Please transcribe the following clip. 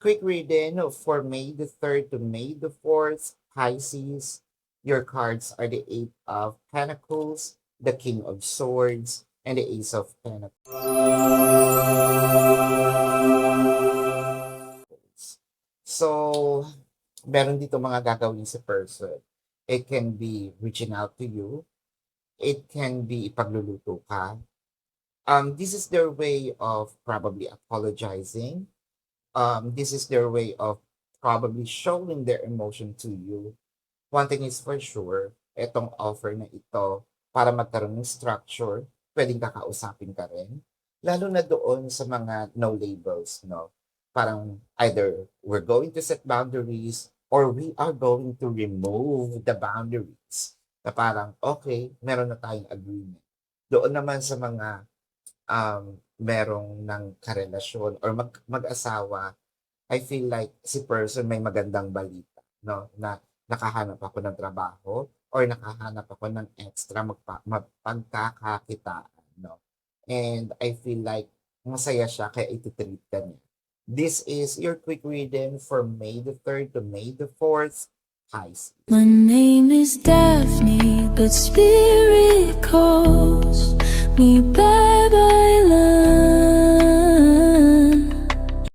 quick reading for May the 3rd to May the 4th, Pisces. Your cards are the Eight of Pentacles, the King of Swords, and the Ace of Pentacles. So, meron dito mga gagawin si person. It can be reaching out to you. It can be ipagluluto ka. This is their way of probably apologizing. This is their way of probably showing their emotion to you. One thing is for sure, itong offer na ito, para magkaroon ng structure, pwedeng kakausapin ka rin. Lalo na doon sa mga no labels, no? Parang either we're going to set boundaries or we are going to remove the boundaries. Na parang, okay, meron na tayong agreement. Doon naman sa mga merong ng karelasyon or mag-asawa, I feel like si person may magandang balita, no? Na nakahanap ako ng trabaho or nakahanap ako ng extra mapagkakakitaan, no? And I feel like masaya siya kaya ititreat ka niya. This is your quick reading for May the 3rd to May the 4th, Pisces. My name is Daphne, but spirit calls me back.